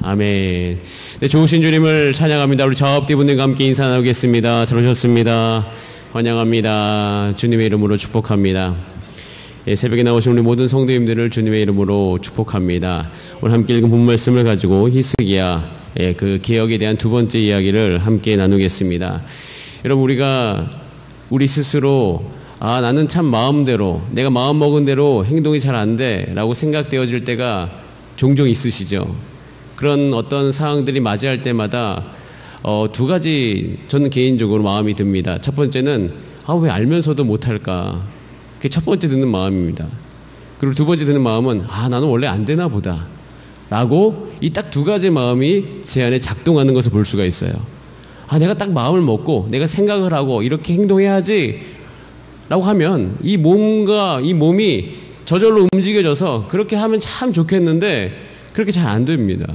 아멘. 네, 좋으신 주님을 찬양합니다. 우리 좌업디분들과 함께 인사 나누겠습니다. 잘 오셨습니다. 환영합니다. 주님의 이름으로 축복합니다. 예, 새벽에 나오신 우리 모든 성도님들을 주님의 이름으로 축복합니다. 오늘 함께 읽은 본 말씀을 가지고 히스기야 그 개혁에 대한 두 번째 이야기를 함께 나누겠습니다. 여러분, 우리가 우리 스스로 나는 참 마음대로, 내가 마음먹은 대로 행동이 잘 안 돼 라고 생각되어질 때가 종종 있으시죠. 그런 어떤 상황들이 맞이할 때마다 두 가지 저는 개인적으로 마음이 듭니다. 첫 번째는 왜 알면서도 못할까, 그게 첫 번째 드는 마음입니다. 그리고 두 번째 드는 마음은 나는 원래 안 되나 보다 라고 이 딱 두 가지 마음이 제 안에 작동하는 것을 볼 수가 있어요. 내가 딱 마음을 먹고 내가 생각을 하고 이렇게 행동해야지 라고 하면 이 몸이 저절로 움직여져서 그렇게 하면 참 좋겠는데 그렇게 잘 안 됩니다.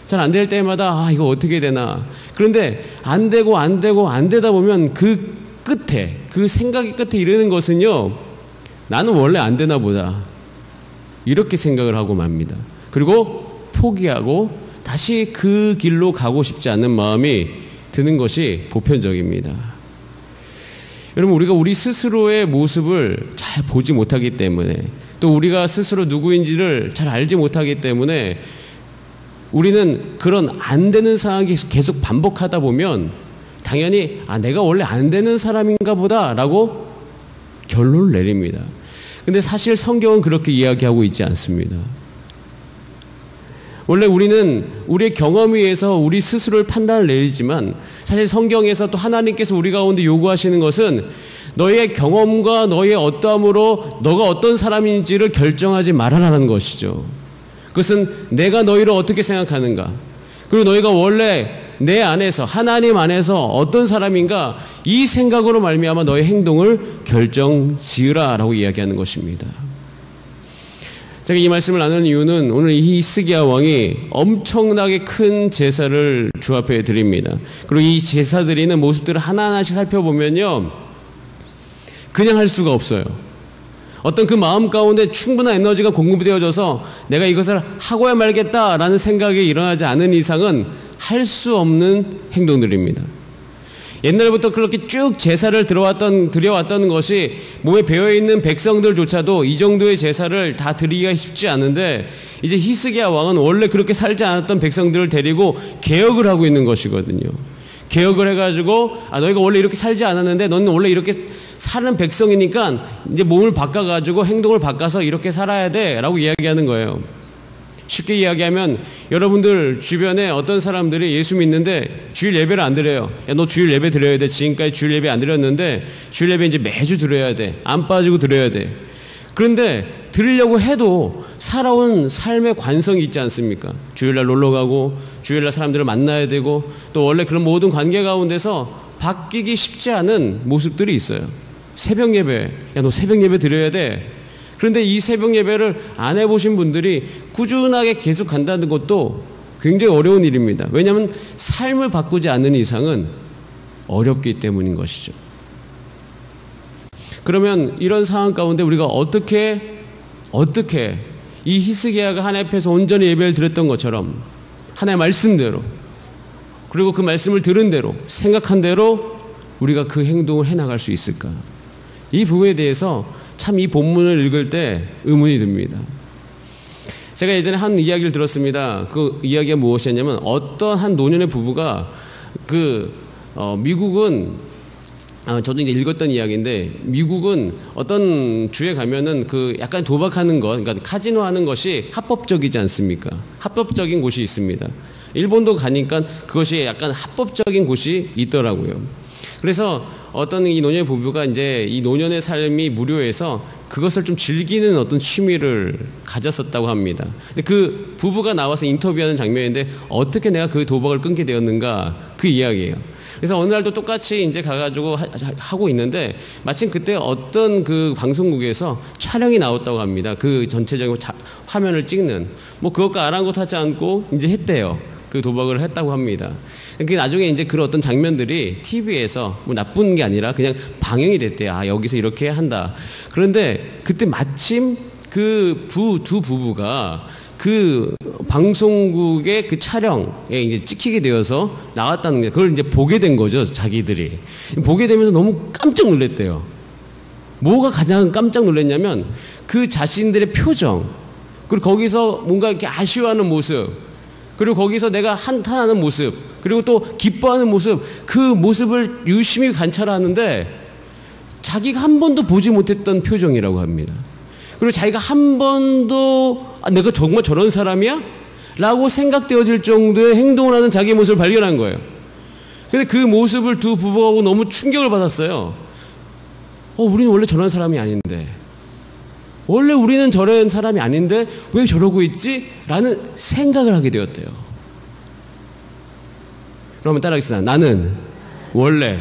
잘 안 될 때마다 이거 어떻게 되나. 그런데 안 되다 보면 그 끝에, 그 생각의 끝에 이르는 것은요, 나는 원래 안 되나 보다 이렇게 생각을 하고 맙니다. 그리고 포기하고 다시 그 길로 가고 싶지 않는 마음이 드는 것이 보편적입니다. 여러분, 우리가 우리 스스로의 모습을 잘 보지 못하기 때문에, 또 우리가 스스로 누구인지를 잘 알지 못하기 때문에 우리는 그런 안 되는 상황이 계속 반복하다 보면 당연히 내가 원래 안 되는 사람인가 보다 라고 결론을 내립니다. 근데 사실 성경은 그렇게 이야기하고 있지 않습니다. 원래 우리는 우리의 경험에 의해서 우리 스스로를 판단을 내리지만 사실 성경에서 또 하나님께서 우리 가운데 요구하시는 것은 너의 경험과 너의 어떠함으로 너가 어떤 사람인지를 결정하지 말아라는 것이죠. 그것은 내가 너희를 어떻게 생각하는가, 그리고 너희가 원래 내 안에서, 하나님 안에서 어떤 사람인가, 이 생각으로 말미암아 너의 행동을 결정지으라 라고 이야기하는 것입니다. 제가 이 말씀을 나누는 이유는 오늘 이 히스기야 왕이 엄청나게 큰 제사를 주 앞에 드립니다. 그리고 이 제사 드리는 모습들을 하나하나씩 살펴보면요, 그냥 할 수가 없어요. 어떤 그 마음 가운데 충분한 에너지가 공급되어져서 내가 이것을 하고야 말겠다라는 생각이 일어나지 않은 이상은 할 수 없는 행동들입니다. 옛날부터 그렇게 쭉 제사를 드려왔던 것이 몸에 배어있는 백성들조차도 이 정도의 제사를 다 드리기가 쉽지 않은데, 이제 히스기야 왕은 원래 그렇게 살지 않았던 백성들을 데리고 개혁을 하고 있는 것이거든요. 개혁을 해가지고 너희가 원래 이렇게 살지 않았는데 너는 원래 이렇게 사는 백성이니까 이제 몸을 바꿔가지고 행동을 바꿔서 이렇게 살아야 돼 라고 이야기하는 거예요. 쉽게 이야기하면 여러분들 주변에 어떤 사람들이 예수 믿는데 주일 예배를 안 드려요. 너 주일 예배 드려야 돼. 지금까지 주일 예배 안 드렸는데 주일 예배 이제 매주 드려야 돼. 안 빠지고 드려야 돼. 그런데 드리려고 해도 살아온 삶의 관성이 있지 않습니까? 주일날 놀러 가고 주일날 사람들을 만나야 되고 또 원래 그런 모든 관계 가운데서 바뀌기 쉽지 않은 모습들이 있어요. 새벽 예배, 너 새벽 예배 드려야 돼. 그런데 이 새벽 예배를 안 해보신 분들이 꾸준하게 계속 간다는 것도 굉장히 어려운 일입니다. 왜냐하면 삶을 바꾸지 않는 이상은 어렵기 때문인 것이죠. 그러면 이런 상황 가운데 우리가 어떻게 이 히스기야가 하나님 앞에서 온전히 예배를 드렸던 것처럼 하나님의 말씀대로, 그리고 그 말씀을 들은 대로, 생각한 대로 우리가 그 행동을 해나갈 수 있을까? 이 부분에 대해서 참 이 본문을 읽을 때 의문이 듭니다. 제가 예전에 한 이야기를 들었습니다. 그 이야기가 무엇이었냐면, 어떤 한 노년의 부부가 미국은 저도 이제 읽었던 이야기인데, 미국은 어떤 주에 가면은 약간 도박하는 것, 그러니까 카지노 하는 것이 합법적이지 않습니까? 합법적인 곳이 있습니다. 일본도 가니까 그것이 약간 합법적인 곳이 있더라고요. 그래서 어떤 이 노년의 부부가 이제 이 노년의 삶이 무료해서 그것을 좀 즐기는 어떤 취미를 가졌었다고 합니다. 근데 그 부부가 나와서 인터뷰하는 장면인데, 어떻게 내가 그 도박을 끊게 되었는가, 그 이야기예요. 그래서 어느 날도 똑같이 이제 가가지고 하고 있는데, 마침 그때 어떤 그 방송국에서 촬영이 나왔다고 합니다. 그 전체적인 화면을 찍는, 그것과 아랑곳하지 않고 이제 했대요. 그 도박을 했다고 합니다. 그게 나중에 이제 그런 어떤 장면들이 TV에서 나쁜 게 아니라 그냥 방영이 됐대요. 여기서 이렇게 한다. 그런데 그때 마침 그 두 부부가 그 방송국의 그 촬영에 이제 찍히게 되어서 나왔다는 게, 그걸 이제 보게 된 거죠, 자기들이. 보게 되면서 너무 깜짝 놀랐대요. 뭐가 가장 깜짝 놀랐냐면 그 자신들의 표정, 그리고 거기서 뭔가 이렇게 아쉬워하는 모습, 그리고 거기서 내가 한탄하는 모습, 그리고 또 기뻐하는 모습, 그 모습을 유심히 관찰하는데 자기가 한 번도 보지 못했던 표정이라고 합니다. 그리고 자기가 한 번도 내가 정말 저런 사람이야? 라고 생각되어질 정도의 행동을 하는 자기 모습을 발견한 거예요. 근데 그 모습을 두 부부하고 너무 충격을 받았어요. 우리는 원래 저런 사람이 아닌데, 원래 우리는 저런 사람이 아닌데 왜 저러고 있지? 라는 생각을 하게 되었대요. 그러면 따라하겠습니다. 나는 원래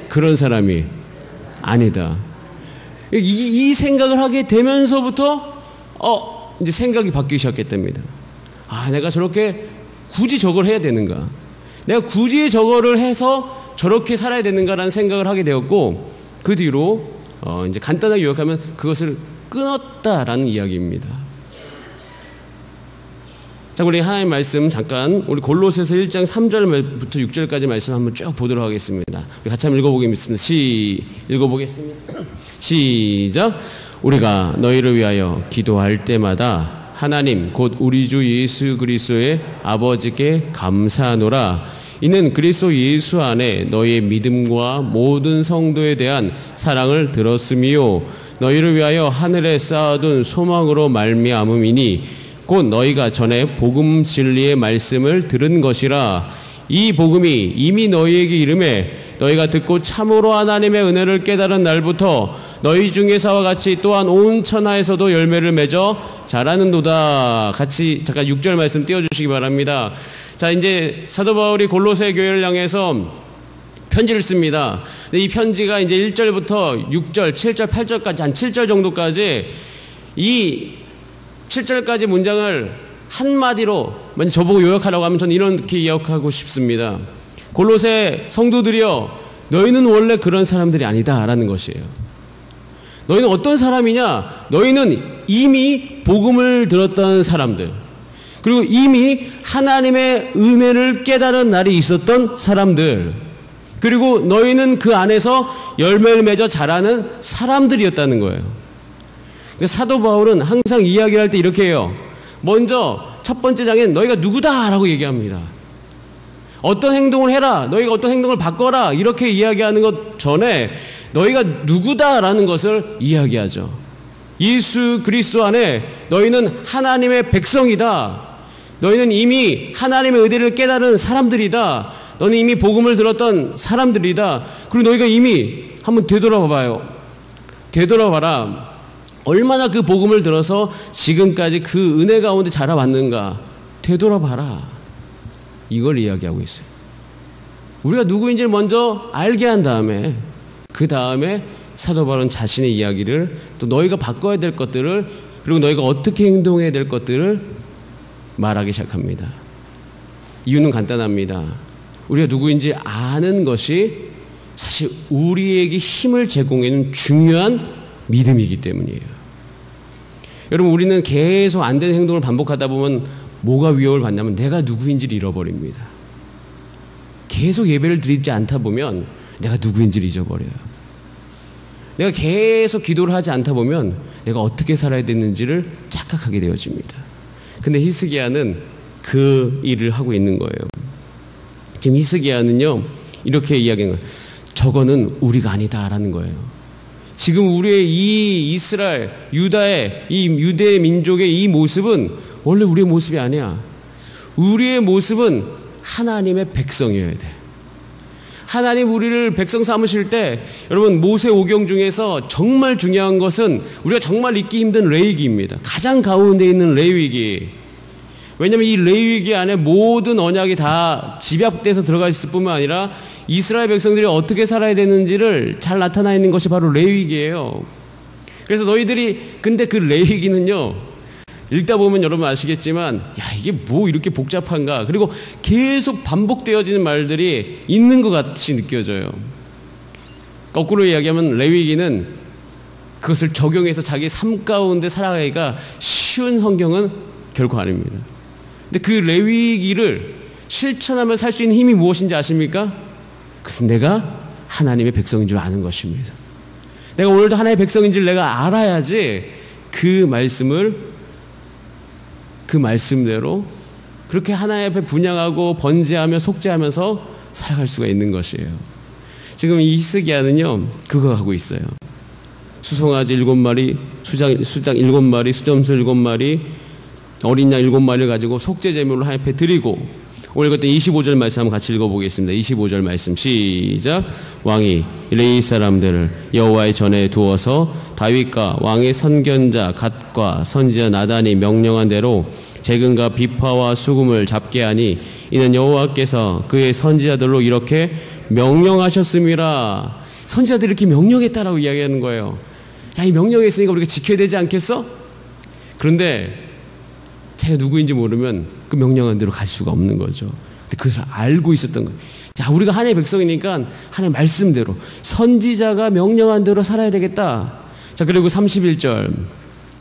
그런 사람이 아니다. 이 생각을 하게 되면서부터 이제 생각이 바뀌기 시작했답니다. 내가 저렇게 굳이 저걸 해야 되는가? 내가 굳이 저거를 해서 저렇게 살아야 되는가라는 생각을 하게 되었고, 그 뒤로 이제 간단하게 요약하면 그것을 끊었다라는 이야기입니다. 자, 우리 하나님의 말씀 잠깐 우리 골로새서 1장 3절부터 6절까지 말씀 한번 쭉 보도록 하겠습니다. 우리 같이 한번 읽어보겠습니다. 읽어보겠습니다. 시작. 우리가 너희를 위하여 기도할 때마다 하나님 곧 우리 주 예수 그리스도의 아버지께 감사하노라. 이는 그리스도 예수 안에 너희의 믿음과 모든 성도에 대한 사랑을 들었음이요 너희를 위하여 하늘에 쌓아둔 소망으로 말미암음이니 곧 너희가 전에 복음 진리의 말씀을 들은 것이라. 이 복음이 이미 너희에게 이름에 너희가 듣고 참으로 하나님의 은혜를 깨달은 날부터 너희 중에서와 같이 또한 온 천하에서도 열매를 맺어 자라는도다. 같이 잠깐 6절 말씀 띄워주시기 바랍니다. 자, 이제 사도 바울이 골로새 교회를 향해서 편지를 씁니다. 근데 이 편지가 이제 1절부터 6절, 7절, 8절까지 한 7절 정도까지 이 7절까지 문장을 한마디로 먼저 저보고 요약하라고 하면 저는 이렇게 요약하고 싶습니다. 골로새 성도들이여, 너희는 원래 그런 사람들이 아니다 라는 것이에요. 너희는 어떤 사람이냐? 너희는 이미 복음을 들었던 사람들, 그리고 이미 하나님의 은혜를 깨달은 날이 있었던 사람들, 그리고 너희는 그 안에서 열매를 맺어 자라는 사람들이었다는 거예요. 사도 바울은 항상 이야기를 할 때 이렇게 해요. 먼저 첫 번째 장엔 너희가 누구다 라고 얘기합니다. 어떤 행동을 해라, 너희가 어떤 행동을 바꿔라, 이렇게 이야기하는 것 전에 너희가 누구다라는 것을 이야기하죠. 예수 그리스도 안에 너희는 하나님의 백성이다. 너희는 이미 하나님의 의대를 깨달은 사람들이다. 너는 이미 복음을 들었던 사람들이다. 그리고 너희가 이미 한번 되돌아봐봐요. 되돌아봐라. 얼마나 그 복음을 들어서 지금까지 그 은혜 가운데 자라왔는가. 되돌아봐라. 이걸 이야기하고 있어요. 우리가 누구인지를 먼저 알게 한 다음에, 그 다음에 사도 바울은 자신의 이야기를, 또 너희가 바꿔야 될 것들을, 그리고 너희가 어떻게 행동해야 될 것들을 말하기 시작합니다. 이유는 간단합니다. 우리가 누구인지 아는 것이 사실 우리에게 힘을 제공하는 중요한 믿음이기 때문이에요. 여러분, 우리는 계속 안 되는 행동을 반복하다 보면 뭐가 위협을 받냐면 내가 누구인지를 잃어버립니다. 계속 예배를 드리지 않다 보면 내가 누구인지를 잊어버려요. 내가 계속 기도를 하지 않다 보면 내가 어떻게 살아야 되는지를 착각하게 되어집니다. 근데 히스기야는 그 일을 하고 있는 거예요. 지금 히스기야는요, 이렇게 이야기하는 거예요. 저거는 우리가 아니다라는 거예요. 지금 우리의 이 이스라엘, 유다의, 이 유대 민족의 이 모습은 원래 우리의 모습이 아니야. 우리의 모습은 하나님의 백성이어야 돼. 하나님 우리를 백성 삼으실 때, 여러분, 모세오경 중에서 정말 중요한 것은 우리가 정말 잊기 힘든 레위기입니다. 가장 가운데 있는 레위기. 왜냐하면 이 레위기 안에 모든 언약이 다 집약돼서 들어가 있을 뿐만 아니라 이스라엘 백성들이 어떻게 살아야 되는지를 잘 나타나 있는 것이 바로 레위기예요. 그래서 너희들이, 근데 그 레위기는요, 읽다 보면 여러분 아시겠지만, 야, 이게 뭐 이렇게 복잡한가. 그리고 계속 반복되어지는 말들이 있는 것 같이 느껴져요. 거꾸로 이야기하면 레위기는 그것을 적용해서 자기 삶 가운데 살아가기가 쉬운 성경은 결코 아닙니다. 근데 그 레위기를 실천하며 살 수 있는 힘이 무엇인지 아십니까? 그것은 내가 하나님의 백성인 줄 아는 것입니다. 내가 오늘도 하나님의 백성인 줄 내가 알아야지 그 말씀대로 그렇게 하나님 앞에 분향하고 번제하며 속죄하면서 살아갈 수가 있는 것이에요. 지금 이 히스기야는요, 그거 하고 있어요. 수송아지 7마리, 수장 7마리, 수점수 7마리, 어린 양 7마리를 가지고 속죄 제물로 하나님 앞에 드리고, 오늘 그때 25절 말씀 한번 같이 읽어보겠습니다. 25절 말씀 시작. 왕이 레위 사람들을 여호와의 전에 두어서 다윗과 왕의 선견자 갓과 선지자 나단이 명령한 대로 재근과 비파와 수금을 잡게 하니 이는 여호와께서 그의 선지자들로 이렇게 명령하셨음이라. 선지자들이 이렇게 명령했다라고 이야기하는 거예요. 야, 이 명령했으니까 우리가 지켜야 되지 않겠어? 그런데 자기가 누구인지 모르면 그 명령한 대로 갈 수가 없는 거죠. 근데 그것을 알고 있었던 거예요. 자, 우리가 하나님의 백성이니까 하나님의 말씀대로 선지자가 명령한 대로 살아야 되겠다. 자, 그리고 31절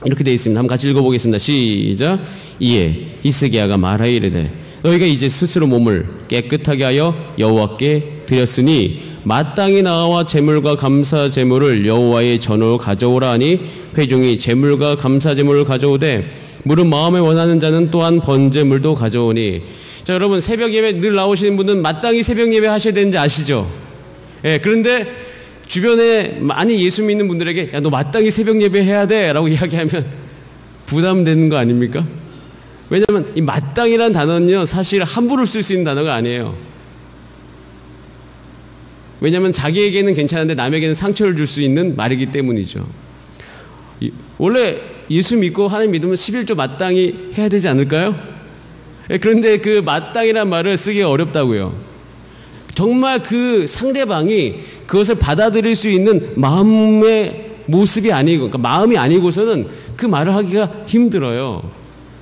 이렇게 되어 있습니다. 한번 같이 읽어보겠습니다. 시작. 이에 히스기야가 말하이르되 너희가 이제 스스로 몸을 깨끗하게 하여 여호와께 드렸으니 마땅히 나와 제물과 감사 제물을 여호와의 전으로 가져오라 하니 회중이 제물과 감사 제물을 가져오되 물은 마음에 원하는 자는 또한 번제물도 가져오니. 자, 여러분 새벽 예배 늘 나오시는 분은 마땅히 새벽 예배 하셔야 되는지 아시죠? 예, 그런데 주변에 많이 예수 믿는 분들에게 야, 너 마땅히 새벽 예배 해야 돼 라고 이야기하면 부담되는 거 아닙니까? 왜냐하면 이 마땅이라는 단어는요, 사실 함부로 쓸 수 있는 단어가 아니에요. 왜냐하면 자기에게는 괜찮은데 남에게는 상처를 줄 수 있는 말이기 때문이죠. 원래 예수 믿고 하나님 믿으면 11조 마땅히 해야 되지 않을까요? 그런데 그 마땅이란 말을 쓰기 어렵다고요. 정말 그 상대방이 그것을 받아들일 수 있는 마음의 모습이 아니고, 그러니까 마음이 아니고서는 그 말을 하기가 힘들어요.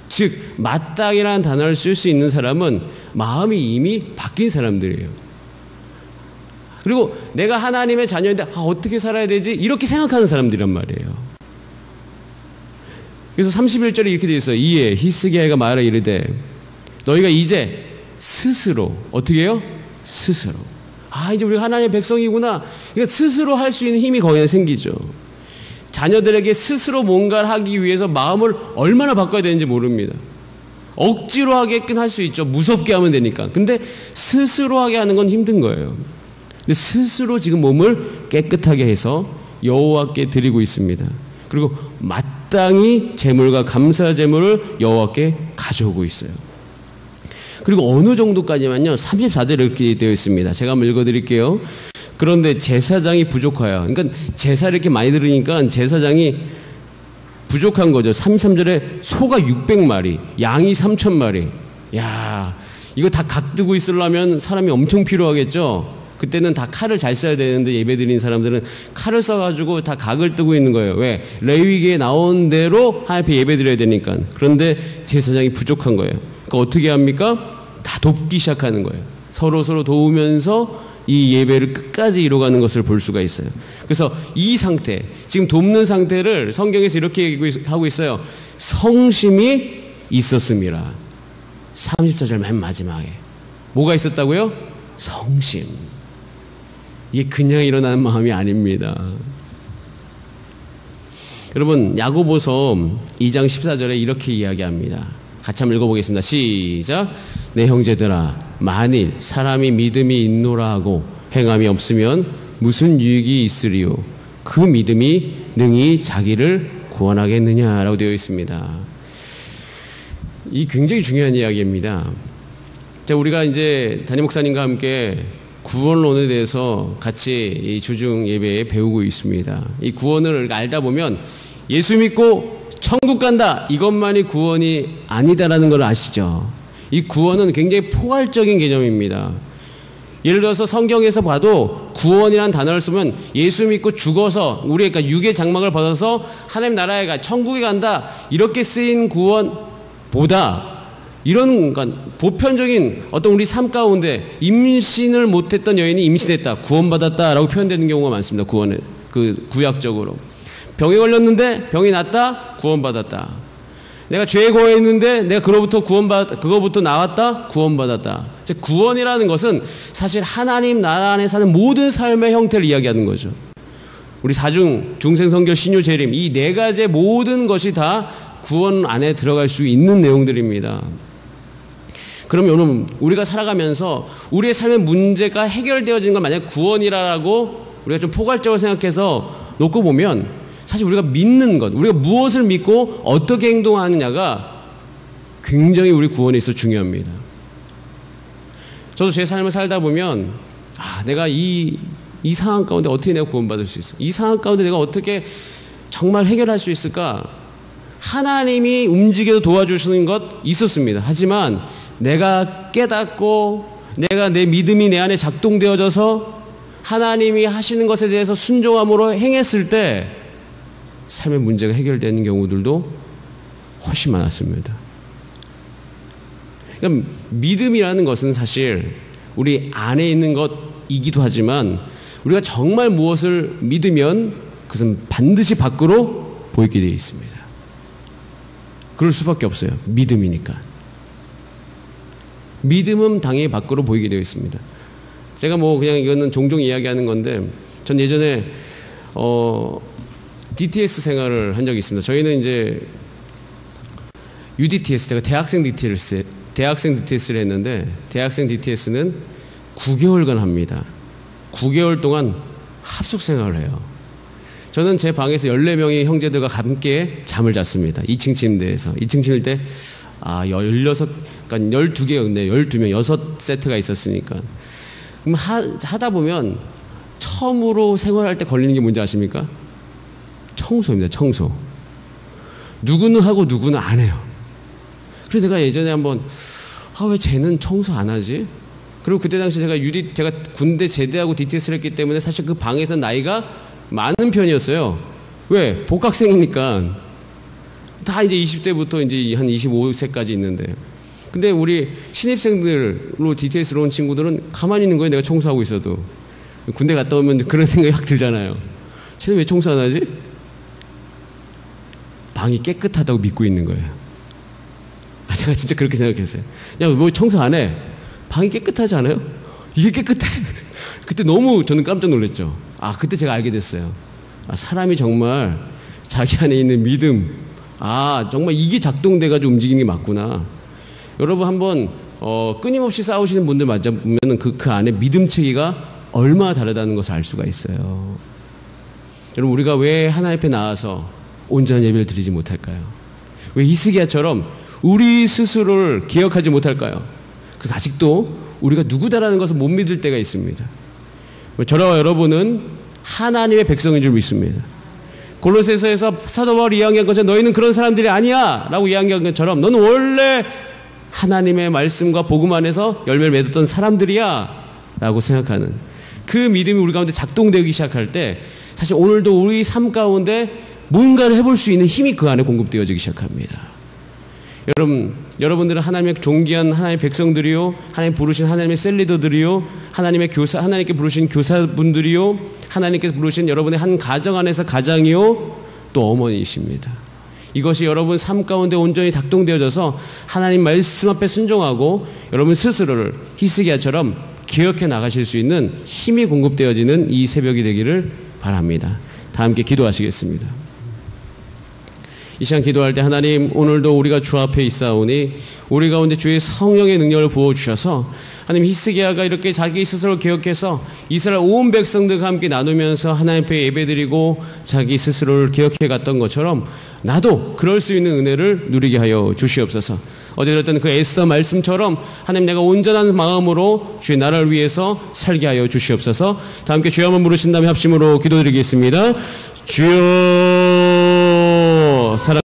즉 마땅이라는 단어를 쓸 수 있는 사람은 마음이 이미 바뀐 사람들이에요. 그리고 내가 하나님의 자녀인데 어떻게 살아야 되지? 이렇게 생각하는 사람들이란 말이에요. 그래서 31절에 이렇게 되어 있어요. 이에 히스기야가 말하 이르되 너희가 이제 스스로 어떻게 해요? 스스로. 이제 우리가 하나님의 백성이구나. 그러니까 스스로 할 수 있는 힘이 거기에 생기죠. 자녀들에게 스스로 뭔가를 하기 위해서 마음을 얼마나 바꿔야 되는지 모릅니다. 억지로 하게끔 할 수 있죠. 무섭게 하면 되니까. 근데 스스로 하게 하는 건 힘든 거예요. 근데 스스로 지금 몸을 깨끗하게 해서 여호와께 드리고 있습니다. 그리고 마땅히 제물과 감사 제물을 여호와께 가져오고 있어요. 그리고 어느 정도까지만요, 34절에 이렇게 되어 있습니다. 제가 한번 읽어드릴게요. 그런데 제사장이 부족하여, 그러니까 제사를 이렇게 많이 들으니까 제사장이 부족한 거죠. 33절에 소가 600마리, 양이 3000마리. 야, 이거 다 각두고 있으려면 사람이 엄청 필요하겠죠. 그때는 다 칼을 잘 써야 되는데 예배 드리는 사람들은 칼을 써가지고 다 각을 뜨고 있는 거예요. 왜? 레위기에 나온 대로 하나님 앞에 예배 드려야 되니까. 그런데 제사장이 부족한 거예요. 그러니까 어떻게 합니까? 다 돕기 시작하는 거예요. 서로 도우면서 이 예배를 끝까지 이뤄가는 것을 볼 수가 있어요. 그래서 이 상태, 지금 돕는 상태를 성경에서 이렇게 하고 있어요. 성심이 있었음이라. 34절 맨 마지막에 뭐가 있었다고요? 성심. 이게 그냥 일어나는 마음이 아닙니다. 여러분 야고보서 2장 14절에 이렇게 이야기합니다. 같이 한번 읽어보겠습니다. 시작. 내 형제들아, 만일 사람이 믿음이 있노라 하고 행함이 없으면 무슨 유익이 있으리요? 그 믿음이 능히 자기를 구원하겠느냐라고 되어 있습니다. 이 굉장히 중요한 이야기입니다. 자, 우리가 이제 담임 목사님과 함께 구원론에 대해서 같이 이 주중 예배에 배우고 있습니다. 이 구원을 알다 보면 예수 믿고 천국 간다, 이것만이 구원이 아니다라는 걸 아시죠? 이 구원은 굉장히 포괄적인 개념입니다. 예를 들어서 성경에서 봐도 구원이라는 단어를 쓰면 예수 믿고 죽어서 우리가 그러니까 육의 장막을 벗어서 하나님 나라에 가 천국에 간다, 이렇게 쓰인 구원보다 이런 그러니까 보편적인 어떤 우리 삶 가운데 임신을 못했던 여인이 임신했다, 구원받았다라고 표현되는 경우가 많습니다. 구원을, 그 구약적으로 병에 걸렸는데 병이 낫다, 구원받았다. 100세 먹었는데 100세 살았다, 구원받았다. 100년 전에 100세 먹었는데 100년 만에 100세 살았다, 구원받았다. 100년 전에 100세 먹었는데 100년 만에 100세 살았다, 구원받았다. 100년 전에 100세 먹었는데 100세 살았다, 구원받았다. 내가 죄에 거했는데 내가 그거부터 나왔다? 구원받았다. 즉, 구원이라는 것은 사실 하나님 나라 안에 사는 모든 삶의 형태를 이야기하는 거죠. 우리 중생, 성결, 신유, 재림, 이 네 가지의 모든 것이 다 구원 안에 들어갈 수 있는 내용들입니다. 그럼 여러분, 우리가 살아가면서 우리의 삶의 문제가 해결되어지는 건 만약 구원이라고 우리가 좀 포괄적으로 생각해서 놓고 보면 사실 우리가 믿는 것, 우리가 무엇을 믿고 어떻게 행동하느냐가 굉장히 우리 구원에 있어 중요합니다. 저도 제 삶을 살다 보면 내가 이 상황 가운데 어떻게 내가 구원받을 수 있어? 이 상황 가운데 내가 어떻게 정말 해결할 수 있을까? 하나님이 움직여서 도와주시는 것 있었습니다. 하지만 내가 깨닫고 내가 내 믿음이 내 안에 작동되어져서 하나님이 하시는 것에 대해서 순종함으로 행했을 때 삶의 문제가 해결되는 경우들도 훨씬 많았습니다. 그러니까 믿음이라는 것은 사실 우리 안에 있는 것이기도 하지만 우리가 정말 무엇을 믿으면 그것은 반드시 밖으로 보이게 되어 있습니다. 그럴 수밖에 없어요. 믿음이니까. 믿음은 당연히 밖으로 보이게 되어 있습니다. 제가 그냥 이거는 종종 이야기하는 건데, 전 예전에 DTS 생활을 한 적이 있습니다. 저희는 이제 UDTS, 제가 대학생 DTS를 했는데, 대학생 DTS는 9개월간 합니다. 9개월 동안 합숙 생활을 해요. 저는 제 방에서 14명의 형제들과 함께 잠을 잤습니다. 2층 침대에서. 2층 침대 12개, 그러니까 12개였네. 12명, 6세트가 있었으니까. 그럼 하다 보면 처음으로 생활할 때 걸리는 게 뭔지 아십니까? 청소입니다. 청소. 누구는 하고 누구는 안 해요. 그래서 내가 예전에 한번 왜 쟤는 청소 안 하지? 그리고 그때 당시 제가 군대 제대하고 DTS를 했기 때문에 사실 그 방에서 나이가 많은 편이었어요. 왜? 복학생이니까. 다 이제 20대부터 이제 한 25세까지 있는데. 근데 우리 신입생들로 DTS로 온 친구들은 가만히 있는 거예요. 내가 청소하고 있어도. 군대 갔다 오면 그런 생각이 확 들잖아요. 쟤는 왜 청소 안 하지? 방이 깨끗하다고 믿고 있는 거예요. 제가 진짜 그렇게 생각했어요. 야, 뭐 청소 안 해? 방이 깨끗하지 않아요? 이게 깨끗해? 그때 너무 저는 깜짝 놀랐죠. 그때 제가 알게 됐어요. 사람이 정말 자기 안에 있는 믿음, 정말 이게 작동돼가지고 움직이는 게 맞구나. 여러분 한번 끊임없이 싸우시는 분들 만나보면 그 안에 믿음 체계가 얼마나 다르다는 것을 알 수가 있어요. 여러분, 우리가 왜 하나님 앞에 나와서 온전한 예배를 드리지 못할까요? 왜 히스기야처럼 우리 스스로를 기억하지 못할까요? 그래서 아직도 우리가 누구다라는 것을 못 믿을 때가 있습니다. 저와 여러분은 하나님의 백성인 줄 믿습니다. 골로새서에서 사도 바울이 이야기한 것처럼 너희는 그런 사람들이 아니야 라고 이야기한 것처럼 너는 원래 하나님의 말씀과 복음 안에서 열매를 맺었던 사람들이야 라고 생각하는 그 믿음이 우리 가운데 작동되기 시작할 때 사실 오늘도 우리 삶 가운데 뭔가를 해볼 수 있는 힘이 그 안에 공급되어지기 시작합니다. 여러분들은 하나님의 존귀한 하나님의 백성들이요, 하나님 부르신 하나님의 셀리더들이요, 하나님께 부르신 교사분들이요, 하나님께서 부르신 여러분의 한 가정 안에서 가장이요, 또 어머니이십니다. 이것이 여러분 삶 가운데 온전히 작동되어져서 하나님 말씀 앞에 순종하고 여러분 스스로를 히스기야처럼 기억해 나가실 수 있는 힘이 공급되어지는 이 새벽이 되기를 바랍니다. 다 함께 기도하시겠습니다. 이 시간 기도할 때 하나님, 오늘도 우리가 주 앞에 있사오니 우리 가운데 주의 성령의 능력을 부어주셔서 하나님, 히스기야가 이렇게 자기 스스로를 기억해서 이스라엘 온 백성들과 함께 나누면서 하나님 앞에 예배드리고 자기 스스로를 기억해 갔던 것처럼 나도 그럴 수 있는 은혜를 누리게 하여 주시옵소서. 어제 들었던 그 에스더 말씀처럼 하나님, 내가 온전한 마음으로 주의 나라를 위해서 살게 하여 주시옵소서. 다 함께 주여 한번 부르신 다음에 합심으로 기도드리겠습니다. 주여, 사랑